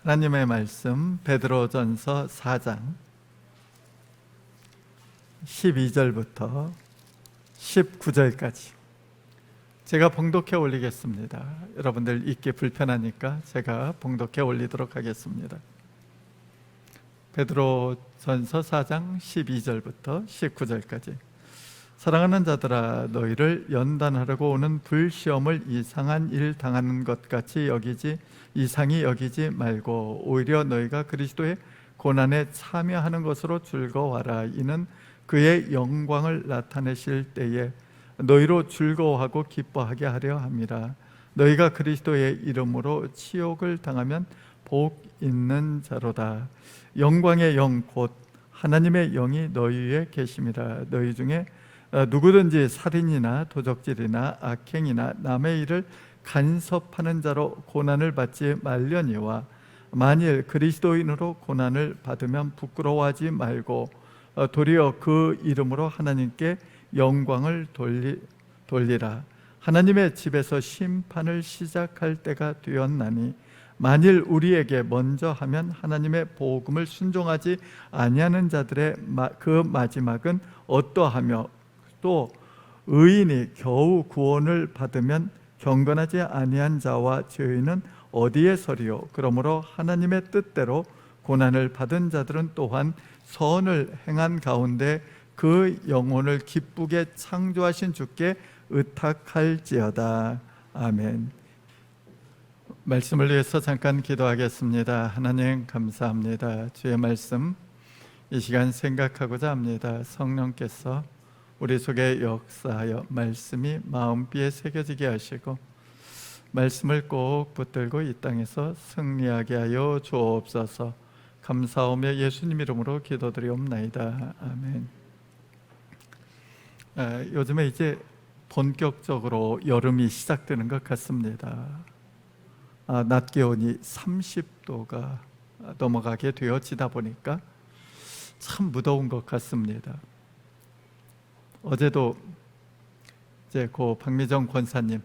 하나님의 말씀 베드로전서 4장 12절부터 19절까지 제가 봉독해 올리겠습니다. 여러분들 읽기 불편하니까 제가 봉독해 올리도록 하겠습니다. 베드로전서 4장 12절부터 19절까지. 사랑하는 자들아, 너희를 연단하려고 오는 불시험을 이상한 일 당하는 것 같이 이상히 여기지 말고 오히려 너희가 그리스도의 고난에 참여하는 것으로 즐거워하라. 이는 그의 영광을 나타내실 때에 너희로 즐거워하고 기뻐하게 하려 함이라. 너희가 그리스도의 이름으로 치욕을 당하면 복 있는 자로다. 영광의 영 곧 하나님의 영이 너희 위에 계심이라. 너희 중에 누구든지 살인이나 도적질이나 악행이나 남의 일을 간섭하는 자로 고난을 받지 말려니와 만일 그리스도인으로 고난을 받으면 부끄러워하지 말고 도리어 그 이름으로 하나님께 영광을 돌리라. 하나님의 집에서 심판을 시작할 때가 되었나니 만일 우리에게 먼저 하면 하나님의 복음을 순종하지 아니하는 자들의 그 마지막은 어떠하며 또 의인이 겨우 구원을 받으면 경건하지 아니한 자와 죄인은 어디에 서리요? 그러므로 하나님의 뜻대로 고난을 받은 자들은 또한 선을 행한 가운데 그 영혼을 기쁘게 창조하신 주께 의탁할지어다. 아멘. 말씀을 위해서 잠깐 기도하겠습니다. 하나님 감사합니다. 주의 말씀 이 시간 생각하고자 합니다. 성령께서 우리 속에 역사하여 말씀이 마음비에 새겨지게 하시고 말씀을 꼭 붙들고 이 땅에서 승리하게 하여 주옵소서. 감사하며 예수님 이름으로 기도드리옵나이다. 아멘. 요즘에 이제 본격적으로 여름이 시작되는 것 같습니다. 낮 기온이 30도가 넘어가게 되어지다 보니까 참 무더운 것 같습니다. 어제도 이제 고 박미정 권사님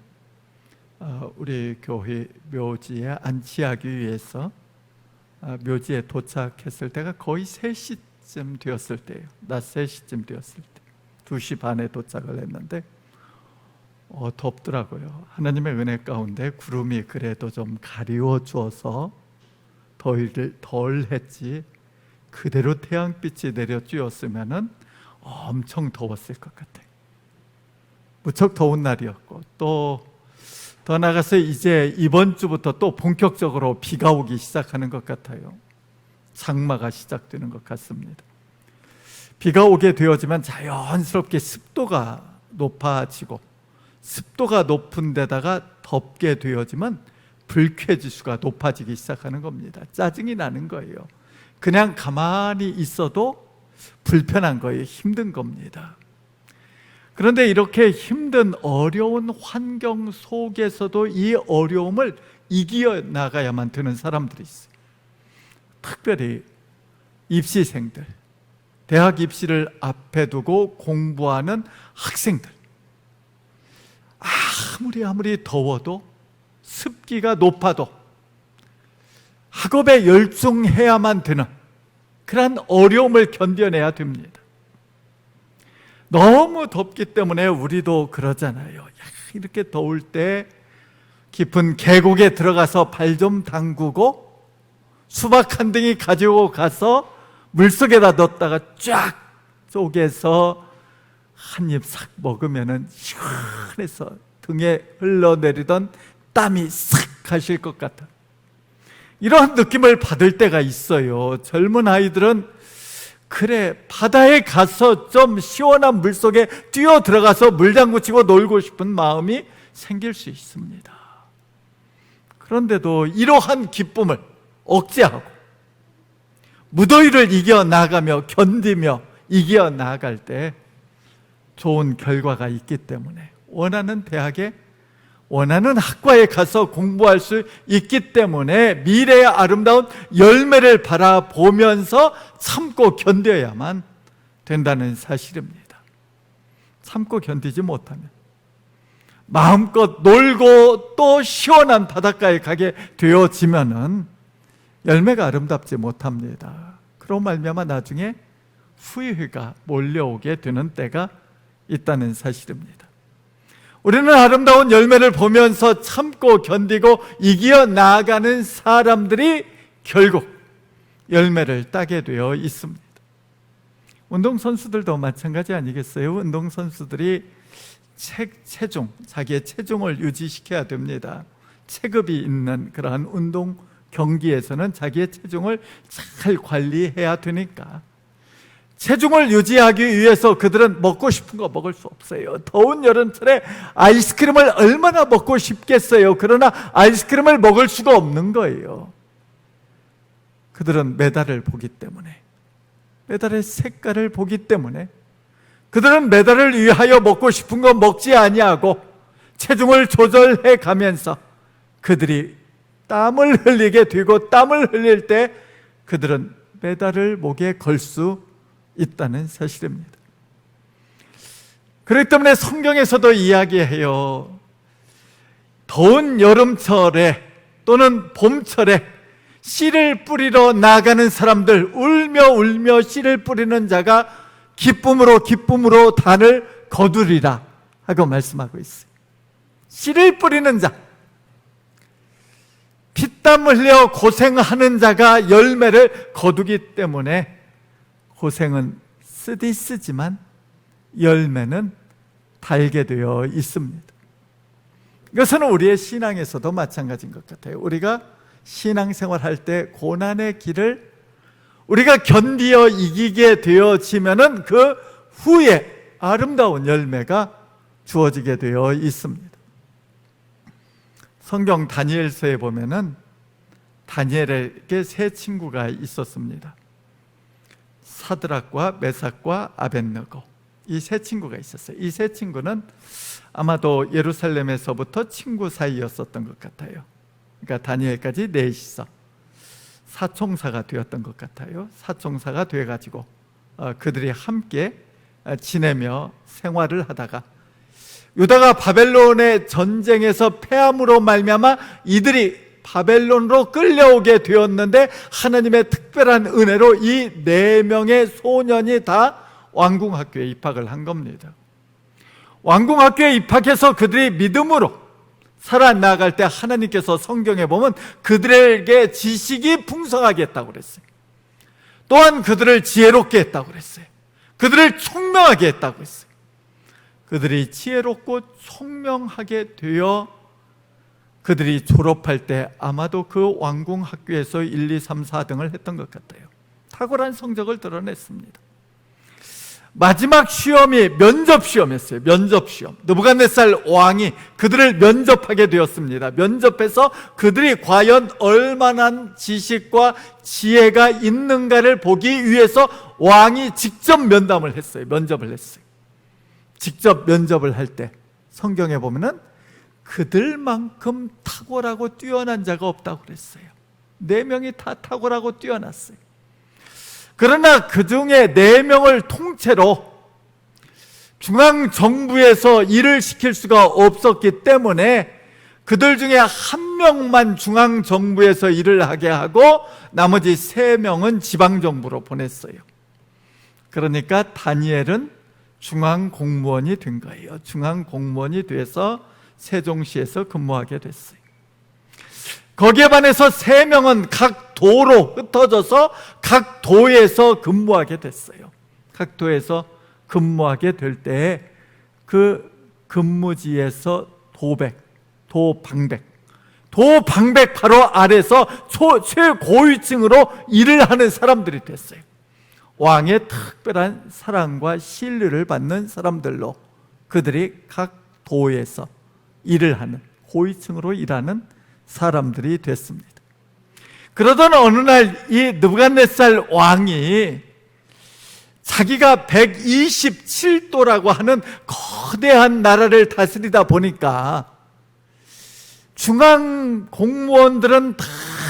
우리 교회 묘지에 안치하기 위해서 묘지에 도착했을 때가 거의 3시쯤 되었을 때예요. 낮 3시쯤 되었을 때 2시 반에 도착을 했는데 덥더라고요. 하나님의 은혜 가운데 구름이 그래도 좀 가리워 주어서 더위를 덜 했지 그대로 태양빛이 내려 쬐었으면은 엄청 더웠을 것 같아요. 무척 더운 날이었고 또 더 나가서 이제 이번 주부터 또 본격적으로 비가 오기 시작하는 것 같아요. 장마가 시작되는 것 같습니다. 비가 오게 되어지만 자연스럽게 습도가 높아지고 습도가 높은 데다가 덥게 되어지면 불쾌지수가 높아지기 시작하는 겁니다. 짜증이 나는 거예요. 그냥 가만히 있어도 불편한 거예요. 힘든 겁니다. 그런데 이렇게 힘든 어려운 환경 속에서도 이 어려움을 이겨나가야만 되는 사람들이 있어요. 특별히 입시생들, 대학 입시를 앞에 두고 공부하는 학생들. 아무리 더워도 습기가 높아도 학업에 열중해야만 되는 그런 어려움을 견뎌내야 됩니다. 너무 덥기 때문에 우리도 그러잖아요. 이렇게 더울 때 깊은 계곡에 들어가서 발 좀 담그고 수박 한 덩이 가지고 가서 물속에다 넣었다가 쫙 쪼개서 한 입 싹 먹으면 시원해서 등에 흘러내리던 땀이 싹 가실 것 같아. 이런 느낌을 받을 때가 있어요. 젊은 아이들은 그래 바다에 가서 좀 시원한 물속에 뛰어 들어가서 물장구 치고 놀고 싶은 마음이 생길 수 있습니다. 그런데도 이러한 기쁨을 억제하고 무더위를 이겨나가며 견디며 이겨나갈 때 좋은 결과가 있기 때문에 원하는 대학에 원하는 학과에 가서 공부할 수 있기 때문에 미래의 아름다운 열매를 바라보면서 참고 견뎌야만 된다는 사실입니다. 참고 견디지 못하면 마음껏 놀고 또 시원한 바닷가에 가게 되어지면은 열매가 아름답지 못합니다. 그로 말미암아 나중에 후회가 몰려오게 되는 때가 있다는 사실입니다. 우리는 아름다운 열매를 보면서 참고 견디고 이겨 나아가는 사람들이 결국 열매를 따게 되어 있습니다. 운동선수들도 마찬가지 아니겠어요? 운동선수들이 자기의 체중을 유지시켜야 됩니다. 체급이 있는 그러한 운동 경기에서는 자기의 체중을 잘 관리해야 되니까 체중을 유지하기 위해서 그들은 먹고 싶은 거 먹을 수 없어요. 더운 여름철에 아이스크림을 얼마나 먹고 싶겠어요. 그러나 아이스크림을 먹을 수가 없는 거예요. 그들은 메달을 보기 때문에, 메달의 색깔을 보기 때문에 그들은 메달을 위하여 먹고 싶은 거 먹지 아니하고 체중을 조절해 가면서 그들이 땀을 흘리게 되고 땀을 흘릴 때 그들은 메달을 목에 걸 수 있다는 사실입니다. 그렇기 때문에 성경에서도 이야기해요. 더운 여름철에 또는 봄철에 씨를 뿌리러 나가는 사람들, 울며 씨를 뿌리는 자가 기쁨으로 단을 거두리라 하고 말씀하고 있어요. 씨를 뿌리는 자, 피땀 흘려 고생하는 자가 열매를 거두기 때문에 고생은 쓰지만 열매는 달게 되어 있습니다. 이것은 우리의 신앙에서도 마찬가지인 것 같아요. 우리가 신앙생활할 때 고난의 길을 우리가 견디어 이기게 되어지면은 그 후에 아름다운 열매가 주어지게 되어 있습니다. 성경 다니엘서에 보면은 다니엘에게 세 친구가 있었습니다. 사드락과 메삭과 아벳느고, 이 세 친구가 있었어요. 이 세 친구는 아마도 예루살렘에서부터 친구 사이였었던 것 같아요. 그러니까 다니엘까지 넷이서 사총사가 되었던 것 같아요. 사총사가 돼가지고 그들이 함께 지내며 생활을 하다가 유다가 바벨론의 전쟁에서 패함으로 말미암아 이들이 바벨론으로 끌려오게 되었는데 하나님의 특별한 은혜로 이 4명의 소년이 다 왕궁학교에 입학을 한 겁니다. 왕궁학교에 입학해서 그들이 믿음으로 살아나갈 때 하나님께서 성경에 보면 그들에게 지식이 풍성하게 했다고 그랬어요. 또한 그들을 지혜롭게 했다고 그랬어요. 그들을 총명하게 했다고 했어요. 그들이 지혜롭고 총명하게 되어 그들이 졸업할 때 아마도 그 왕궁 학교에서 1, 2, 3, 4등을 했던 것 같아요. 탁월한 성적을 드러냈습니다. 마지막 시험이 면접시험이었어요. 면접시험. 느부갓네살 왕이 그들을 면접하게 되었습니다. 면접해서 그들이 과연 얼마나 지식과 지혜가 있는가를 보기 위해서 왕이 직접 면담을 했어요. 면접을 했어요. 직접 면접을 할 때 성경에 보면은 그들만큼 탁월하고 뛰어난 자가 없다고 그랬어요. 4명이 다 탁월하고 뛰어났어요. 그러나 그 중에 4명을 통째로 중앙정부에서 일을 시킬 수가 없었기 때문에 그들 중에 1명만 중앙정부에서 일을 하게 하고 나머지 3명은 지방정부로 보냈어요. 그러니까 다니엘은 중앙공무원이 된 거예요. 중앙공무원이 돼서 세종시에서 근무하게 됐어요. 거기에 반해서 3명은 각 도로 흩어져서 각 도에서 근무하게 됐어요. 각 도에서 근무하게 될 때 그 근무지에서 도방백 바로 아래서 최고위층으로 일을 하는 사람들이 됐어요. 왕의 특별한 사랑과 신뢰를 받는 사람들로 그들이 각 도에서 일을 하는, 고위층으로 일하는 사람들이 됐습니다. 그러던 어느 날 이 느부갓네살 왕이 자기가 127도라고 하는 거대한 나라를 다스리다 보니까 중앙 공무원들은 다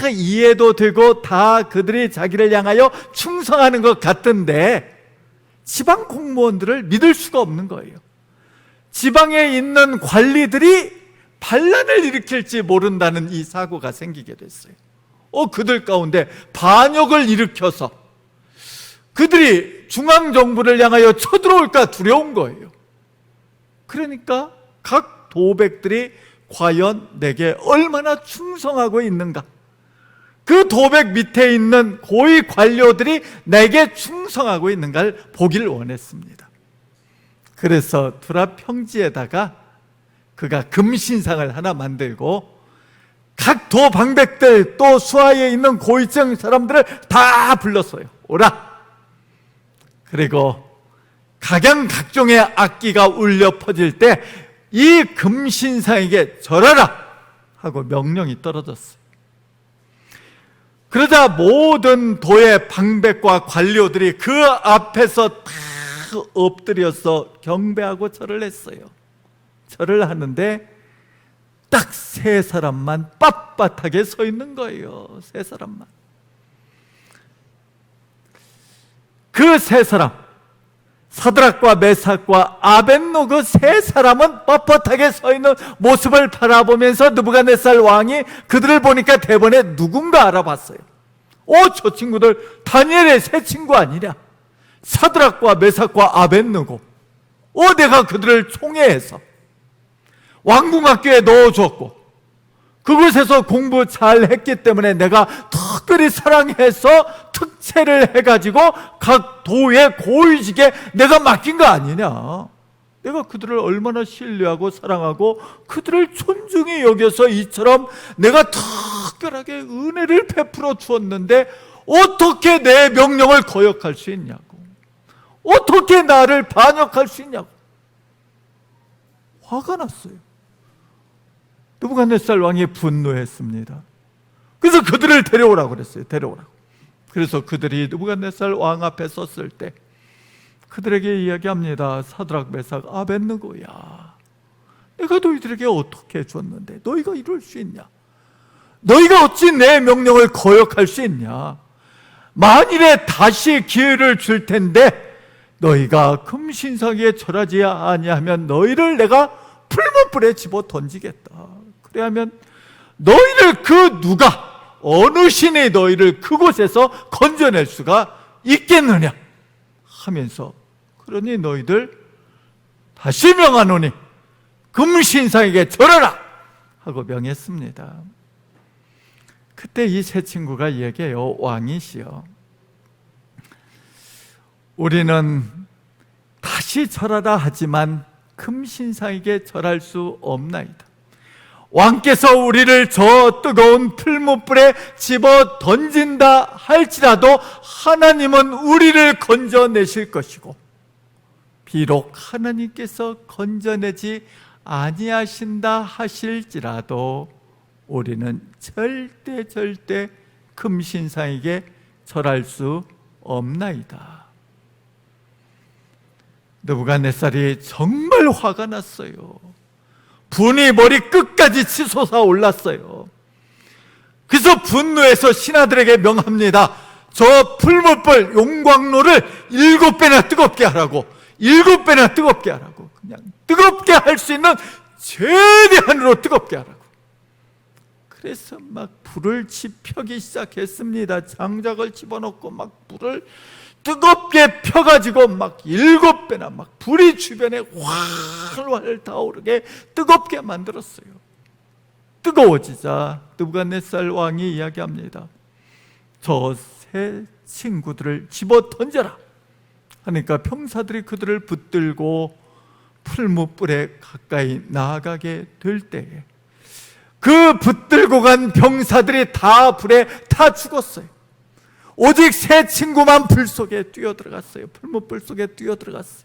이해도 되고 다 그들이 자기를 향하여 충성하는 것 같던데 지방 공무원들을 믿을 수가 없는 거예요. 지방에 있는 관리들이 반란을 일으킬지 모른다는 이 사고가 생기게 됐어요. 그들 가운데 반역을 일으켜서 그들이 중앙정부를 향하여 쳐들어올까 두려운 거예요. 그러니까 각 도백들이 과연 내게 얼마나 충성하고 있는가, 그 도백 밑에 있는 고위 관료들이 내게 충성하고 있는가를 보길 원했습니다. 그래서 두라 평지에다가 그가 금신상을 하나 만들고 각 도방백들 또 수하에 있는 고위층 사람들을 다 불렀어요. 오라. 그리고 각양각종의 악기가 울려 퍼질 때 이 금신상에게 절하라 하고 명령이 떨어졌어요. 그러자 모든 도의 방백과 관료들이 그 앞에서 다 엎드려서 경배하고 절을 했어요. 절을 하는데 딱 세 사람만 빳빳하게 서 있는 거예요. 세 사람만. 그 세 사람, 사드락과 메삭과 아벳노고 세 사람은 뻣뻣하게 서 있는 모습을 바라보면서 느부갓네살 왕이 그들을 보니까 대번에 누군가 알아봤어요. 저 친구들 다니엘의 세 친구 아니냐? 사드락과 메삭과 아벳노고. 내가 그들을 총애해서 왕궁학교에 넣어줬고 그곳에서 공부 잘 했기 때문에 내가 특별히 사랑해서 특채를 해가지고 각 도의 고위직에 내가 맡긴 거 아니냐. 내가 그들을 얼마나 신뢰하고 사랑하고 그들을 존중히 여겨서 이처럼 내가 특별하게 은혜를 베풀어 주었는데 어떻게 내 명령을 거역할 수 있냐고, 어떻게 나를 반역할 수 있냐고 화가 났어요. 느부갓네살 왕이 분노했습니다. 그래서 그들을 데려오라고 그랬어요. 데려오라고. 그래서 그들이 느부갓네살 왕 앞에 섰을 때 그들에게 이야기합니다. 사드락, 메삭, 아벳느고야, 내가 너희들에게 어떻게 줬는데 너희가 이럴 수 있냐? 너희가 어찌 내 명령을 거역할 수 있냐? 만일에 다시 기회를 줄 텐데 너희가 금신상에 절하지 아니하면 너희를 내가 풀무불에 집어 던지겠다. 그래야면 너희를 그 누가, 어느 신이 너희를 그곳에서 건져낼 수가 있겠느냐 하면서, 그러니 너희들 다시 명하노니 금신상에게 절하라 하고 명했습니다. 그때 이 세 친구가 얘기해요. 왕이시여, 우리는 다시 절하라 하지만 금신상에게 절할 수 없나이다. 왕께서 우리를 저 뜨거운 풀무불에 집어 던진다 할지라도 하나님은 우리를 건져내실 것이고, 비록 하나님께서 건져내지 아니하신다 하실지라도 우리는 절대 금신상에게 절할 수 없나이다. 느부갓네살이 정말 화가 났어요. 분이 머리 끝까지 치솟아 올랐어요. 그래서 분노해서 신하들에게 명합니다. 저 풀무불 용광로를 7배나 뜨겁게 하라고, 7배나 뜨겁게 하라고, 그냥 뜨겁게 할 수 있는 최대한으로 뜨겁게 하라고. 그래서 막 불을 지펴기 시작했습니다. 장작을 집어넣고 막 불을 뜨겁게 펴가지고 막 7배나 막 불이 주변에 활활 타오르게 뜨겁게 만들었어요. 뜨거워지자 느부갓네살 왕이 이야기합니다. 저 세 친구들을 집어 던져라 하니까 병사들이 그들을 붙들고 풀무불에 가까이 나아가게 될 때에 그 붙들고 간 병사들이 다 불에 타 죽었어요. 오직 세 친구만 불 속에 뛰어들어갔어요. 풀무불 속에 뛰어들어갔어요.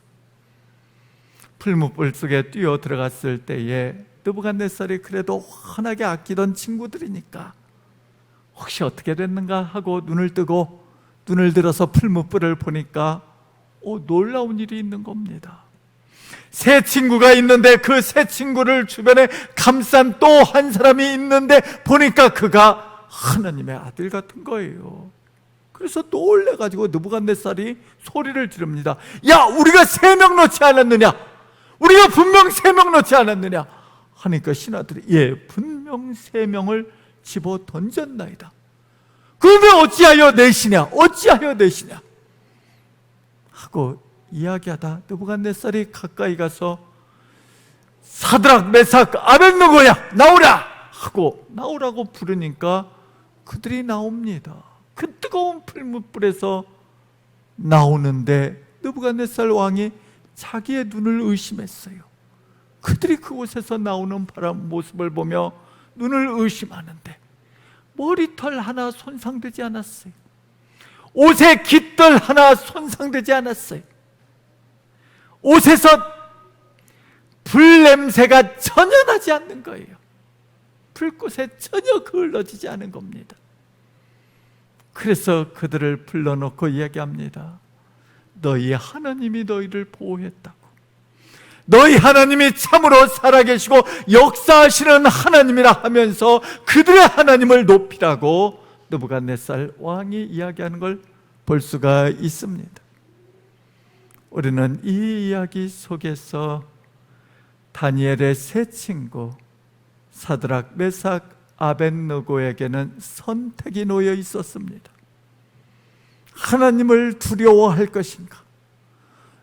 풀무불 속에 뛰어들어갔을 때에 느부갓네살이 그래도 환하게 아끼던 친구들이니까 혹시 어떻게 됐는가 하고 눈을 뜨고 눈을 들어서 풀무불을 보니까 놀라운 일이 있는 겁니다. 세 친구가 있는데 그 세 친구를 주변에 감싼 또 한 사람이 있는데 보니까 그가 하나님의 아들 같은 거예요. 그래서 놀래가지고 느부갓네살이 소리를 지릅니다. 야, 우리가 3명 넣지 않았느냐? 우리가 분명 3명 넣지 않았느냐? 하니까 신하들이 예, 분명 3명을 집어 던졌나이다. 그러면 어찌하여 내시냐? 어찌하여 내시냐? 하고 이야기하다 느부갓네살이 가까이 가서 사드락, 메삭, 아벳느고야 나오라! 하고 나오라고 부르니까 그들이 나옵니다. 그 뜨거운 풀무불에서 나오는데 느부갓네살 왕이 자기의 눈을 의심했어요. 그들이 그곳에서 나오는 바람 모습을 보며 눈을 의심하는데 머리털 하나 손상되지 않았어요. 옷의 깃털 하나 손상되지 않았어요. 옷에서 불 냄새가 전혀 나지 않는 거예요. 불꽃에 전혀 그을러지지 않은 겁니다. 그래서 그들을 불러놓고 이야기합니다. 너희 하나님이 너희를 보호했다고. 너희 하나님이 참으로 살아계시고 역사하시는 하나님이라 하면서 그들의 하나님을 높이라고 느부갓네살 왕이 이야기하는 걸 볼 수가 있습니다. 우리는 이 이야기 속에서 다니엘의 세 친구 사드락, 메삭, 아벳느고에게는 선택이 놓여 있었습니다. 하나님을 두려워할 것인가,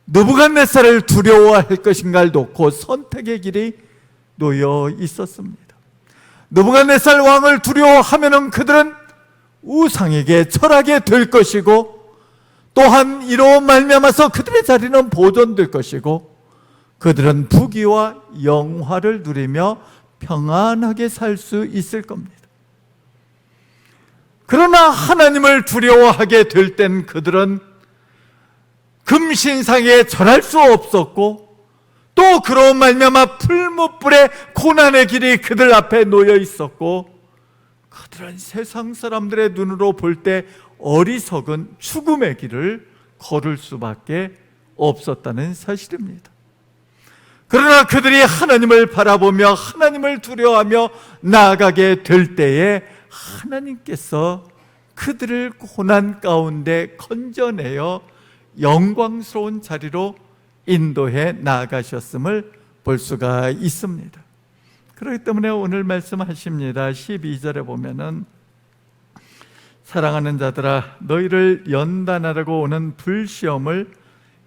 느부갓네살을 두려워할 것인가를 놓고 선택의 길이 놓여 있었습니다. 느부갓네살 왕을 두려워하면 그들은 우상에게 절하게 될 것이고, 또한 이로 말미암아서 그들의 자리는 보존될 것이고, 그들은 부귀와 영화를 누리며 평안하게 살 수 있을 겁니다. 그러나 하나님을 두려워하게 될 땐 그들은 금신상에 절할 수 없었고, 또 그런 말미암아 풀무불의 고난의 길이 그들 앞에 놓여 있었고, 그들은 세상 사람들의 눈으로 볼 때 어리석은 죽음의 길을 걸을 수밖에 없었다는 사실입니다. 그러나 그들이 하나님을 바라보며 하나님을 두려워하며 나아가게 될 때에 하나님께서 그들을 고난 가운데 건져내어 영광스러운 자리로 인도해 나아가셨음을 볼 수가 있습니다. 그렇기 때문에 오늘 말씀하십니다. 12절에 보면은 사랑하는 자들아, 너희를 연단하려고 오는 불시험을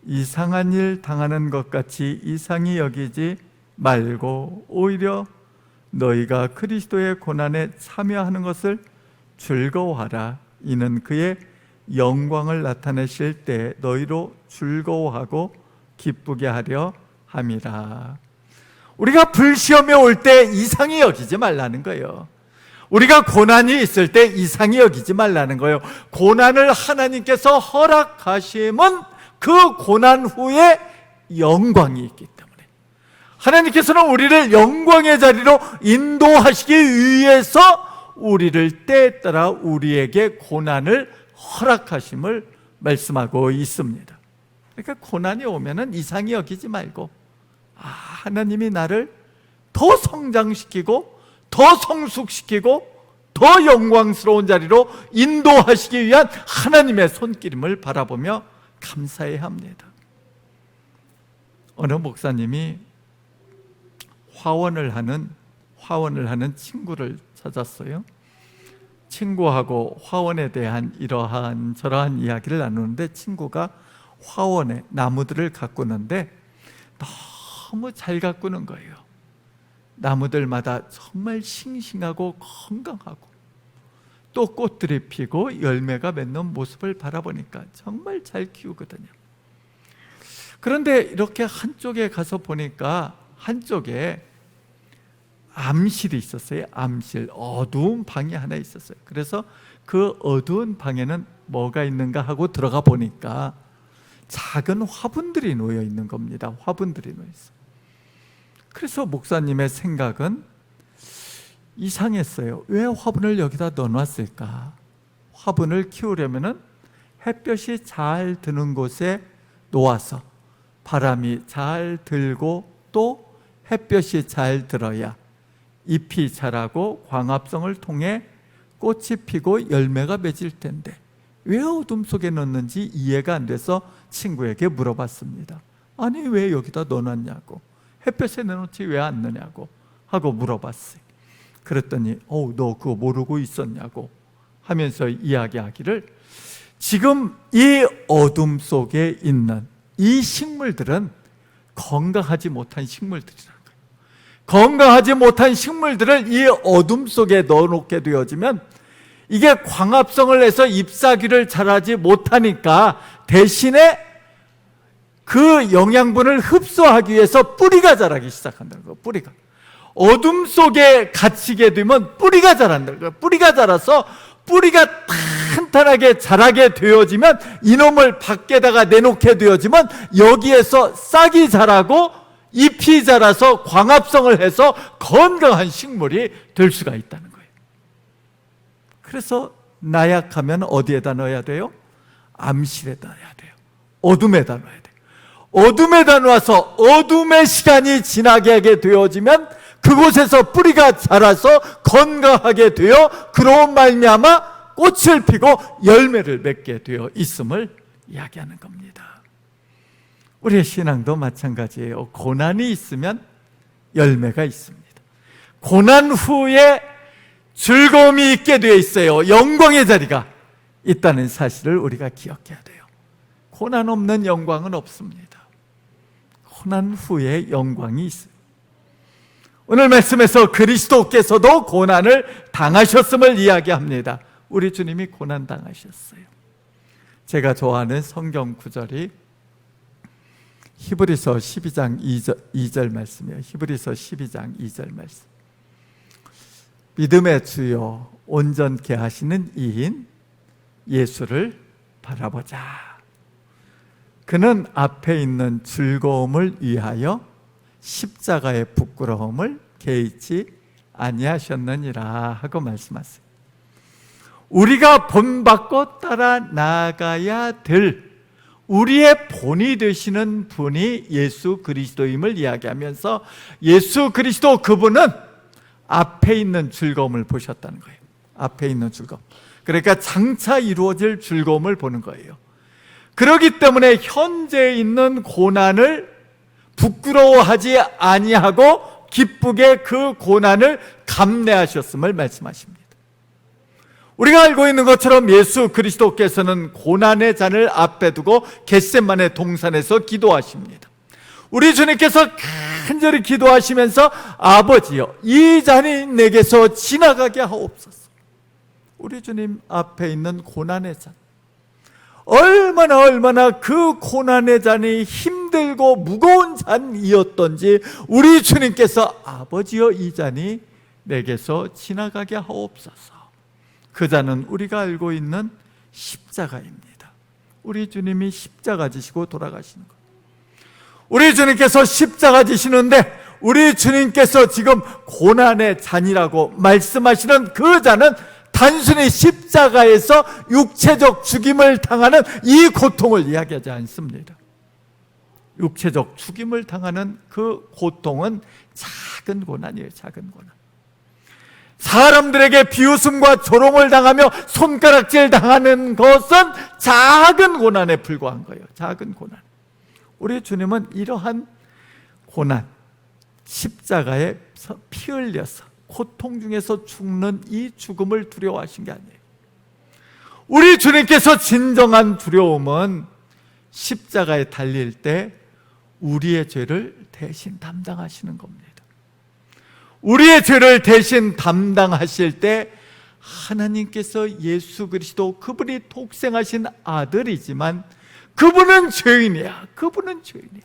이상한 일 당하는 것 같이 이상히 여기지 말고 오히려 너희가 그리스도의 고난에 참여하는 것을 즐거워하라. 이는 그의 영광을 나타내실 때 너희로 즐거워하고 기쁘게 하려 함이라. 우리가 불시험에 올 때 이상히 여기지 말라는 거예요. 우리가 고난이 있을 때 이상히 여기지 말라는 거예요. 고난을 하나님께서 허락하심은 그 고난 후에 영광이 있기 때문에, 하나님께서는 우리를 영광의 자리로 인도하시기 위해서 우리를 때에 따라 우리에게 고난을 허락하심을 말씀하고 있습니다. 그러니까 고난이 오면은 이상히 여기지 말고, 하나님이 나를 더 성장시키고 더 성숙시키고 더 영광스러운 자리로 인도하시기 위한 하나님의 손길임을 바라보며 감사해야 합니다. 어느 목사님이 화원을 하는 친구를 찾았어요. 친구하고 화원에 대한 이러한 저러한 이야기를 나누는데, 친구가 화원에 나무들을 가꾸는데 너무 잘 가꾸는 거예요. 나무들마다 정말 싱싱하고 건강하고 또 꽃들이 피고 열매가 맺는 모습을 바라보니까 정말 잘 키우거든요. 그런데 이렇게 한쪽에 가서 보니까 한쪽에 암실이 있었어요. 암실, 어두운 방이 하나 있었어요. 그래서 그 어두운 방에는 뭐가 있는가 하고 들어가 보니까 작은 화분들이 놓여 있는 겁니다. 화분들이 놓여 있어요. 그래서 목사님의 생각은 이상했어요. 왜 화분을 여기다 넣어놨을까? 화분을 키우려면은 햇볕이 잘 드는 곳에 놓아서 바람이 잘 들고 또 햇볕이 잘 들어야 잎이 자라고 광합성을 통해 꽃이 피고 열매가 맺을 텐데 왜 어둠 속에 넣는지 이해가 안 돼서 친구에게 물어봤습니다. 아니, 왜 여기다 넣어놨냐고, 햇볕에 내놓지 왜 안 넣냐고 하고 물어봤어요. 그랬더니 너 그거 모르고 있었냐고 하면서 이야기하기를 지금 이 어둠 속에 있는 이 식물들은 건강하지 못한 식물들이라는 거예요. 건강하지 못한 식물들을 이 어둠 속에 넣어놓게 되어지면 이게 광합성을 해서 잎사귀를 자라지 못하니까 대신에 그 영양분을 흡수하기 위해서 뿌리가 자라기 시작한다는 거예요. 뿌리가 어둠 속에 갇히게 되면 뿌리가 자란다는 거예요. 뿌리가 자라서 뿌리가 탄탄하게 자라게 되어지면 이놈을 밖에다가 내놓게 되어지면 여기에서 싹이 자라고 잎이 자라서 광합성을 해서 건강한 식물이 될 수가 있다는 거예요. 그래서 나약하면 어디에다 넣어야 돼요? 암실에다 넣어야 돼요. 어둠에다 넣어야 돼요. 어둠에다 놓아서 어둠의 시간이 지나게 하게 되어지면 그곳에서 뿌리가 자라서 건강하게 되어 그로 말미암아 꽃을 피고 열매를 맺게 되어 있음을 이야기하는 겁니다. 우리의 신앙도 마찬가지예요. 고난이 있으면 열매가 있습니다. 고난 후에 즐거움이 있게 되어 있어요. 영광의 자리가 있다는 사실을 우리가 기억해야 돼요. 고난 없는 영광은 없습니다. 고난 후에 영광이 있어요. 오늘 말씀에서 그리스도께서도 고난을 당하셨음을 이야기합니다. 우리 주님이 고난 당하셨어요. 제가 좋아하는 성경 구절이 히브리서 12장 2절 말씀이에요. 히브리서 12장 2절 말씀. 믿음의 주요 온전케 하시는 이인 예수를 바라보자. 그는 앞에 있는 즐거움을 위하여 십자가의 부끄러움을 개의치 아니하셨느니라 하고 말씀하세요. 우리가 본받고 따라 나아가야 될 우리의 본이 되시는 분이 예수 그리스도임을 이야기하면서 예수 그리스도 그분은 앞에 있는 즐거움을 보셨다는 거예요. 앞에 있는 즐거움. 그러니까 장차 이루어질 즐거움을 보는 거예요. 그렇기 때문에 현재 있는 고난을 부끄러워하지 아니하고 기쁘게 그 고난을 감내하셨음을 말씀하십니다. 우리가 알고 있는 것처럼 예수 그리스도께서는 고난의 잔을 앞에 두고 겟세마네 동산에서 기도하십니다. 우리 주님께서 간절히 기도하시면서 아버지여 이 잔이 내게서 지나가게 하옵소서. 우리 주님 앞에 있는 고난의 잔, 얼마나 그 고난의 잔이 힘들고 무거운 잔이었던지 우리 주님께서 아버지여 이 잔이 내게서 지나가게 하옵소서. 그 잔은 우리가 알고 있는 십자가입니다. 우리 주님이 십자가 지시고 돌아가시는 것. 우리 주님께서 십자가 지시는데 우리 주님께서 지금 고난의 잔이라고 말씀하시는 그 잔은 단순히 십자가에서 육체적 죽임을 당하는 이 고통을 이야기하지 않습니다. 육체적 죽임을 당하는 그 고통은 작은 고난이에요. 작은 고난. 사람들에게 비웃음과 조롱을 당하며 손가락질 당하는 것은 작은 고난에 불과한 거예요. 작은 고난. 우리 주님은 이러한 고난, 십자가에 피 흘려서 고통 중에서 죽는 이 죽음을 두려워하신 게 아니에요. 우리 주님께서 진정한 두려움은 십자가에 달릴 때 우리의 죄를 대신 담당하시는 겁니다. 우리의 죄를 대신 담당하실 때 하나님께서 예수 그리스도 그분이 독생하신 아들이지만 그분은 죄인이야. 그분은 죄인이야.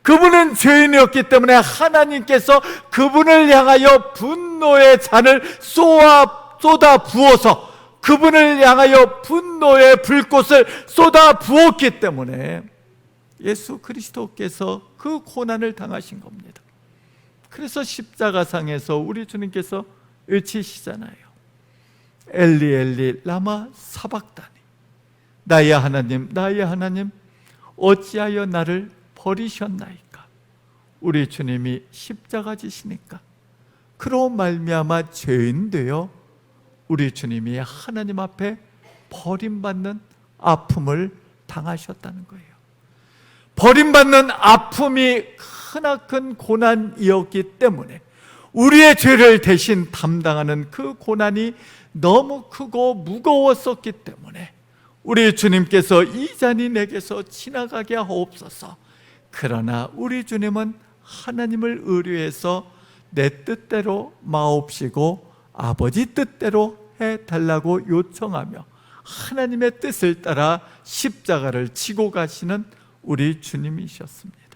그분은 죄인이었기 때문에 하나님께서 그분을 향하여 분노의 잔을 쏟아 부어서 그분을 향하여 분노의 불꽃을 쏟아 부었기 때문에 예수 그리스도께서 그 고난을 당하신 겁니다. 그래서 십자가상에서 우리 주님께서 외치시잖아요. 엘리 엘리 라마 사박다니, 나의 하나님 나의 하나님 어찌하여 나를 버리셨나이까. 우리 주님이 십자가 지시니까 그로 말미암아 죄인 되어 우리 주님이 하나님 앞에 버림받는 아픔을 당하셨다는 거예요. 버림받는 아픔이 크나큰 고난이었기 때문에 우리의 죄를 대신 담당하는 그 고난이 너무 크고 무거웠었기 때문에 우리 주님께서 이 잔이 내게서 지나가게 하옵소서. 그러나 우리 주님은 하나님을 의뢰해서 내 뜻대로 마옵시고 아버지 뜻대로 해달라고 요청하며 하나님의 뜻을 따라 십자가를 지고 가시는 우리 주님이셨습니다.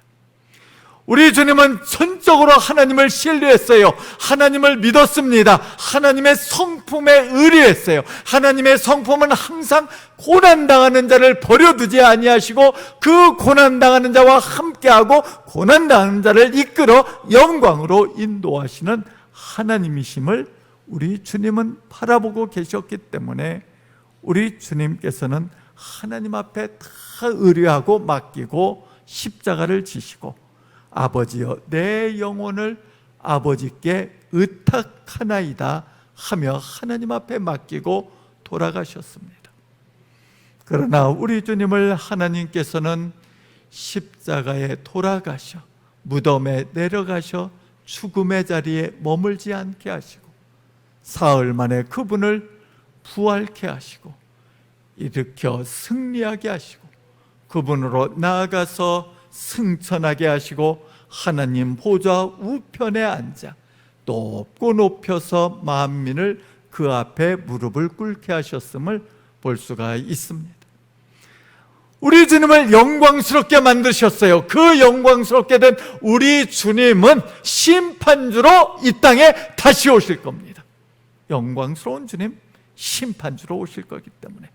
우리 주님은 전적으로 하나님을 신뢰했어요. 하나님을 믿었습니다. 하나님의 성품에 의뢰했어요. 하나님의 성품은 항상 고난당하는 자를 버려두지 아니하시고 그 고난당하는 자와 함께하고 고난당하는 자를 이끌어 영광으로 인도하시는 하나님이심을 우리 주님은 바라보고 계셨기 때문에 우리 주님께서는 하나님 앞에 다 의뢰하고 맡기고 십자가를 지시고 아버지여 내 영혼을 아버지께 의탁하나이다 하며 하나님 앞에 맡기고 돌아가셨습니다. 그러나 우리 주님을 하나님께서는 십자가에 돌아가셔 무덤에 내려가셔 죽음의 자리에 머물지 않게 하시고 사흘 만에 그분을 부활케 하시고 일으켜 승리하게 하시고 그분으로 나아가서 승천하게 하시고 하나님 보좌 우편에 앉아 높고 높여서 만민을 그 앞에 무릎을 꿇게 하셨음을 볼 수가 있습니다. 우리 주님을 영광스럽게 만드셨어요. 그 영광스럽게 된 우리 주님은 심판주로 이 땅에 다시 오실 겁니다. 영광스러운 주님, 심판주로 오실 거기 때문에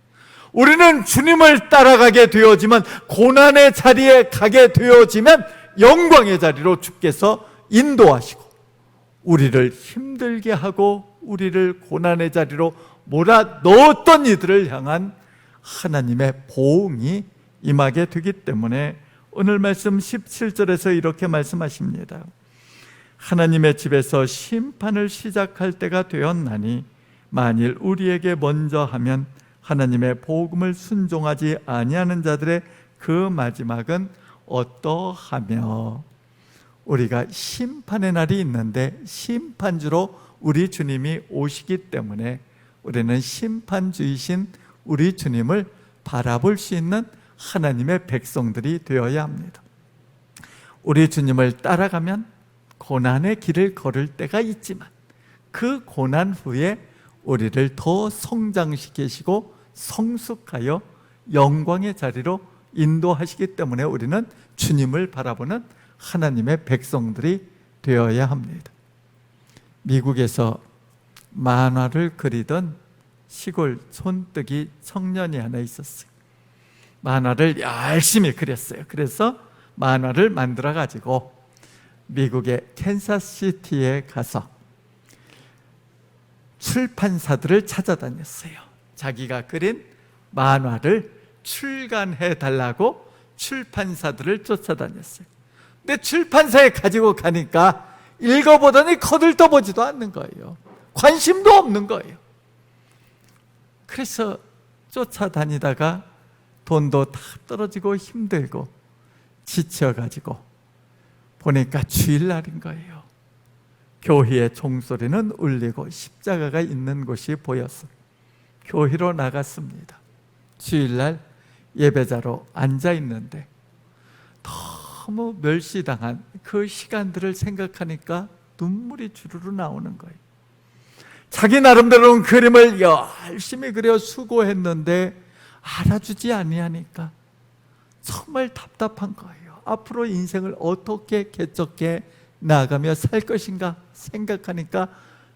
우리는 주님을 따라가게 되어지면 고난의 자리에 가게 되어지면 영광의 자리로 주께서 인도하시고 우리를 힘들게 하고 우리를 고난의 자리로 몰아넣었던 이들을 향한 하나님의 보응이 임하게 되기 때문에 오늘 말씀 17절에서 이렇게 말씀하십니다. 하나님의 집에서 심판을 시작할 때가 되었나니 만일 우리에게 먼저 하면 하나님의 복음을 순종하지 아니하는 자들의 그 마지막은 어떠하며. 우리가 심판의 날이 있는데 심판주로 우리 주님이 오시기 때문에 우리는 심판주이신 우리 주님을 바라볼 수 있는 하나님의 백성들이 되어야 합니다. 우리 주님을 따라가면 고난의 길을 걸을 때가 있지만 그 고난 후에 우리를 더 성장시키시고 성숙하여 영광의 자리로 인도하시기 때문에 우리는 주님을 바라보는 하나님의 백성들이 되어야 합니다. 미국에서 만화를 그리던 시골 촌뜨기 청년이 하나 있었어요. 만화를 열심히 그렸어요. 그래서 만화를 만들어 가지고 미국의 캔사스시티에 가서 출판사들을 찾아다녔어요. 자기가 그린 만화를 출간해 달라고 출판사들을 쫓아다녔어요. 근데 출판사에 가지고 가니까 읽어보더니 거들떠보지도 않는 거예요. 관심도 없는 거예요. 그래서 쫓아다니다가 돈도 다 떨어지고 힘들고 지쳐가지고 보니까 주일날인 거예요. 교회의 종소리는 울리고 십자가가 있는 곳이 보였어요. 교회로 나갔습니다. 주일날 예배자로 앉아 있는데 너무 멸시당한 그 시간들을 생각하니까 눈물이 주르르 나오는 거예요. 자기 나름대로는 그림을 열심히 그려 수고했는데 알아주지 아니하니까 정말 답답한 거예요. 앞으로 인생을 어떻게 개척해 나가며 살 것인가 생각하니까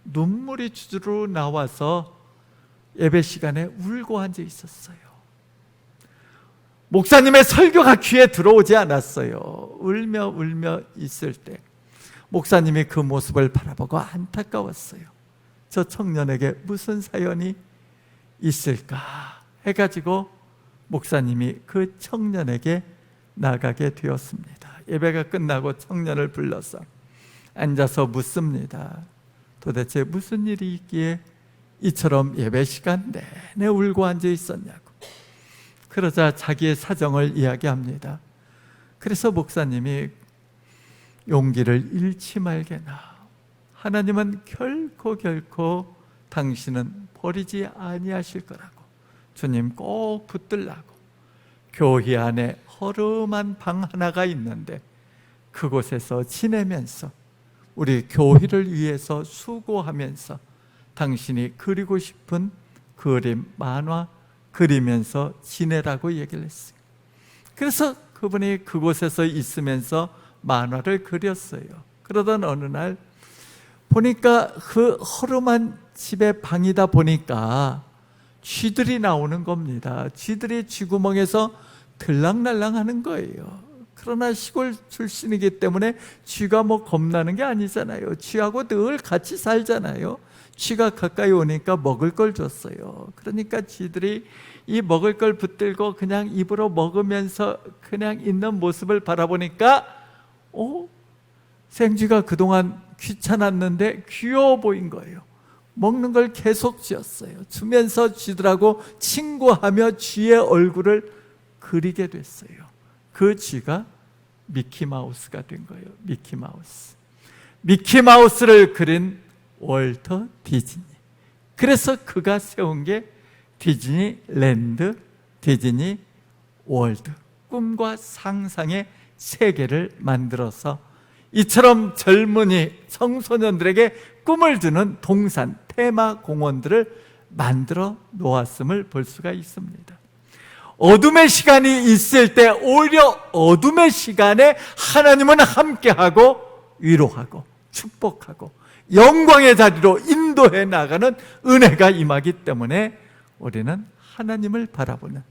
눈물이 주르르 나와서 예배 시간에 울고 앉아 있었어요. 목사님의 설교가 귀에 들어오지 않았어요. 울며 있을 때 목사님이 그 모습을 바라보고 안타까웠어요. 저 청년에게 무슨 사연이 있을까 해가지고 목사님이 그 청년에게 나가게 되었습니다. 예배가 끝나고 청년을 불러서 앉아서 묻습니다. 도대체 무슨 일이 있기에 이처럼 예배 시간 내내 울고 앉아 있었냐고. 그러자 자기의 사정을 이야기합니다. 그래서 목사님이 용기를 잃지 말게나. 하나님은 결코 당신은 버리지 아니하실 거라고, 주님 꼭 붙들라고. 교회 안에 허름한 방 하나가 있는데 그곳에서 지내면서 우리 교회를 위해서 수고하면서 당신이 그리고 싶은 그림, 만화 그리면서 지내라고 얘기를 했어요. 그래서 그분이 그곳에서 있으면서 만화를 그렸어요. 그러던 어느 날 보니까 그 허름한 집의 방이다 보니까 쥐들이 나오는 겁니다. 쥐들이 쥐구멍에서 들락날락 하는 거예요. 그러나 시골 출신이기 때문에 쥐가 뭐 겁나는 게 아니잖아요. 쥐하고 늘 같이 살잖아요. 쥐가 가까이 오니까 먹을 걸 줬어요. 그러니까 쥐들이 이 먹을 걸 붙들고 그냥 입으로 먹으면서 그냥 있는 모습을 바라보니까 생쥐가 그동안 귀찮았는데 귀여워 보인 거예요. 먹는 걸 계속 쥐었어요. 주면서 쥐들하고 친구하며 쥐의 얼굴을 그리게 됐어요. 그 쥐가 미키마우스가 된 거예요. 미키마우스. 미키마우스를 그린 월터 디즈니. 그래서 그가 세운 게 디즈니랜드, 디즈니 월드. 꿈과 상상의 세계를 만들어서 이처럼 젊은이 청소년들에게 꿈을 주는 동산, 테마 공원들을 만들어 놓았음을 볼 수가 있습니다. 어둠의 시간이 있을 때 오히려 어둠의 시간에 하나님은 함께하고 위로하고 축복하고 영광의 자리로 인도해 나가는 은혜가 임하기 때문에 우리는 하나님을 바라보는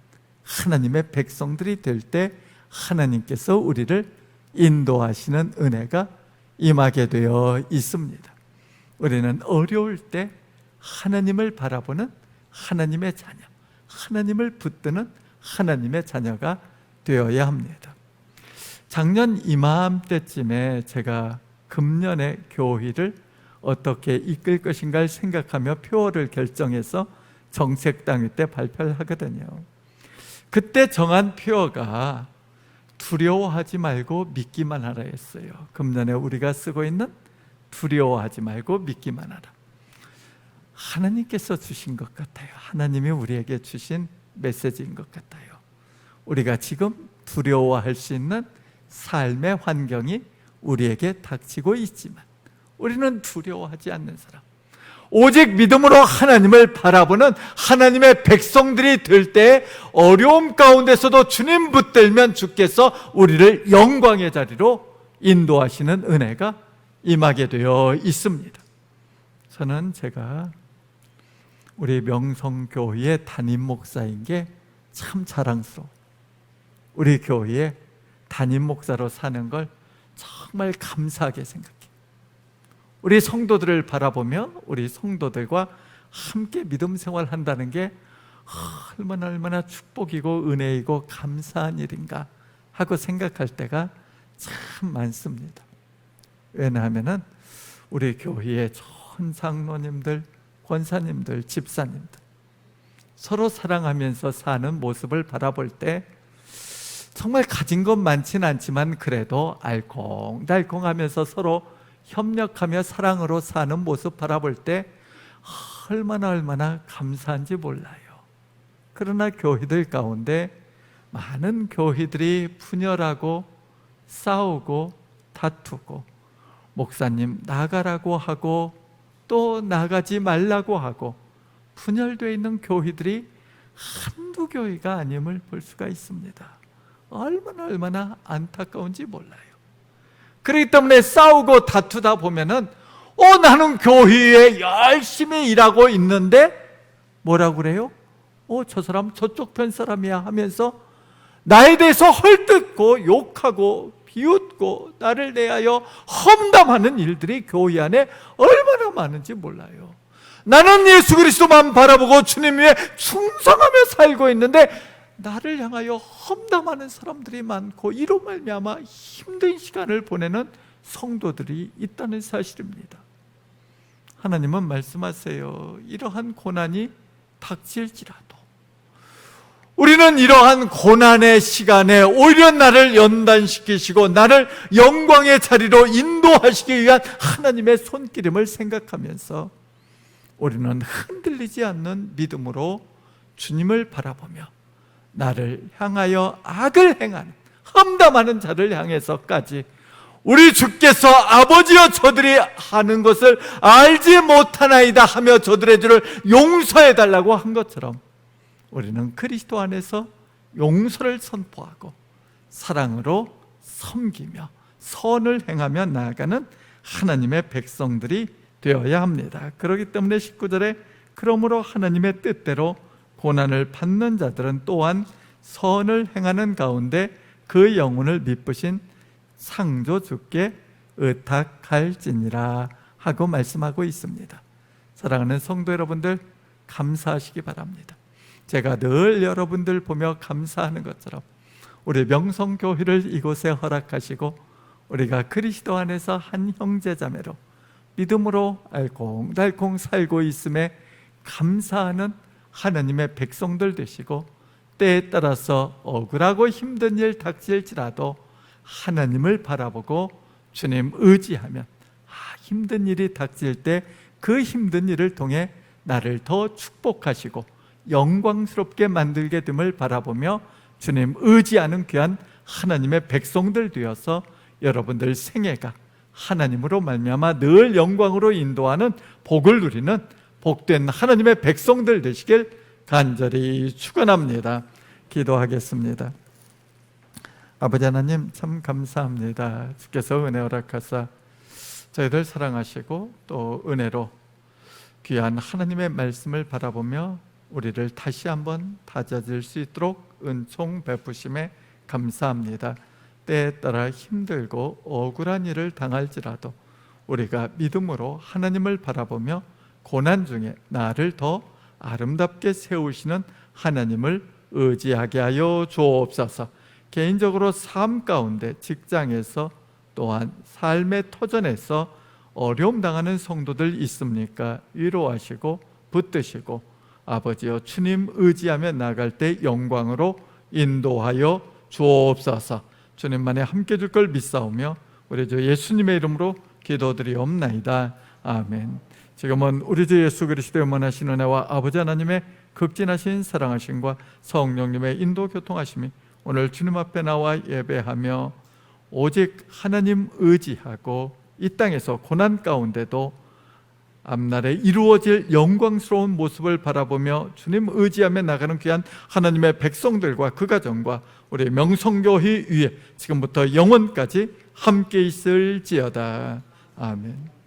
하나님의 백성들이 될 때 하나님께서 우리를 인도하시는 은혜가 임하게 되어 있습니다. 우리는 어려울 때 하나님을 바라보는 하나님의 자녀, 하나님을 붙드는 하나님의 자녀가 되어야 합니다. 작년 이맘때쯤에 제가 금년에 교회를 어떻게 이끌 것인가를 생각하며 표어를 결정해서 정책당일 때 발표를 하거든요. 그때 정한 표어가 두려워하지 말고 믿기만 하라 했어요. 금년에 우리가 쓰고 있는 두려워하지 말고 믿기만 하라. 하나님께서 주신 것 같아요. 하나님이 우리에게 주신 메시지인 것 같아요. 우리가 지금 두려워할 수 있는 삶의 환경이 우리에게 닥치고 있지만 우리는 두려워하지 않는 사람, 오직 믿음으로 하나님을 바라보는 하나님의 백성들이 될 때 어려움 가운데서도 주님 붙들면 주께서 우리를 영광의 자리로 인도하시는 은혜가 임하게 되어 있습니다. 저는 제가 우리 명성교회의 담임 목사인 게 참 자랑스러워요. 우리 교회에 담임 목사로 사는 걸 정말 감사하게 생각해요. 우리 성도들을 바라보며 우리 성도들과 함께 믿음 생활한다는 게 얼마나 축복이고 은혜이고 감사한 일인가 하고 생각할 때가 참 많습니다. 왜냐하면 우리 교회의 좋은 장로님들, 권사님들, 집사님들 서로 사랑하면서 사는 모습을 바라볼 때 정말 가진 것 많진 않지만 그래도 알콩달콩하면서 서로 협력하며 사랑으로 사는 모습 바라볼 때 얼마나 감사한지 몰라요. 그러나 교회들 가운데 많은 교회들이 분열하고 싸우고 다투고 목사님 나가라고 하고 또 나가지 말라고 하고 분열되어 있는 교회들이 한두 교회가 아님을 볼 수가 있습니다. 얼마나 안타까운지 몰라요. 그렇기 때문에 싸우고 다투다 보면은 나는 교회에 열심히 일하고 있는데 뭐라고 그래요? 저 사람 저쪽 편 사람이야 하면서 나에 대해서 헐뜯고 욕하고 비웃고 나를 대하여 험담하는 일들이 교회 안에 얼마나 많은지 몰라요. 나는 예수 그리스도만 바라보고 주님 위에 충성하며 살고 있는데 나를 향하여 험담하는 사람들이 많고 이로 말미암아 힘든 시간을 보내는 성도들이 있다는 사실입니다. 하나님은 말씀하세요. 이러한 고난이 닥칠지라도 우리는 이러한 고난의 시간에 오히려 나를 연단시키시고 나를 영광의 자리로 인도하시기 위한 하나님의 손길임을 생각하면서 우리는 흔들리지 않는 믿음으로 주님을 바라보며 나를 향하여 악을 행하는 험담하는 자를 향해서까지 우리 주께서 아버지여 저들이 하는 것을 알지 못하나이다 하며 저들의 죄를 용서해달라고 한 것처럼 우리는 그리스도 안에서 용서를 선포하고 사랑으로 섬기며 선을 행하며 나아가는 하나님의 백성들이 되어야 합니다. 그렇기 때문에 19절에 그러므로 하나님의 뜻대로 고난을 받는 자들은 또한 선을 행하는 가운데 그 영혼을 미쁘신 창조주께 의탁할지니라 하고 말씀하고 있습니다. 사랑하는 성도 여러분들, 감사하시기 바랍니다. 제가 늘 여러분들 보며 감사하는 것처럼 우리 명성교회를 이곳에 허락하시고 우리가 그리스도 안에서 한 형제자매로 믿음으로 알콩달콩 살고 있음에 감사하는 하나님의 백성들 되시고, 때에 따라서 억울하고 힘든 일 닥칠지라도 하나님을 바라보고 주님 의지하면 힘든 일이 닥칠 때 그 힘든 일을 통해 나를 더 축복하시고 영광스럽게 만들게 됨을 바라보며 주님 의지하는 귀한 하나님의 백성들 되어서 여러분들 생애가 하나님으로 말미암아 늘 영광으로 인도하는 복을 누리는 복된 하나님의 백성들 되시길 간절히 축원합니다. 기도하겠습니다. 아버지 하나님, 참 감사합니다. 주께서 은혜 허락하사 저희들 사랑하시고 또 은혜로 귀한 하나님의 말씀을 바라보며 우리를 다시 한번 다져질 수 있도록 은총 베푸심에 감사합니다. 때에 따라 힘들고 억울한 일을 당할지라도 우리가 믿음으로 하나님을 바라보며 고난 중에 나를 더 아름답게 세우시는 하나님을 의지하게 하여 주옵소서. 개인적으로 삶 가운데, 직장에서 또한 삶의 터전에서 어려움 당하는 성도들 있습니까? 위로하시고 붙드시고 아버지여 주님 의지하며 나갈 때 영광으로 인도하여 주옵소서. 주님만에 함께 줄 걸 믿사오며 우리 주 예수님의 이름으로 기도드리옵나이다. 아멘. 지금은 우리 주 예수 그리스도의 원하신 은혜와 아버지 하나님의 극진하신 사랑하심과 성령님의 인도 교통하심이 오늘 주님 앞에 나와 예배하며 오직 하나님 의지하고 이 땅에서 고난 가운데도 앞날에 이루어질 영광스러운 모습을 바라보며 주님 의지하며 나가는 귀한 하나님의 백성들과 그 가정과 우리 명성교회 위에 지금부터 영원까지 함께 있을지어다. 아멘.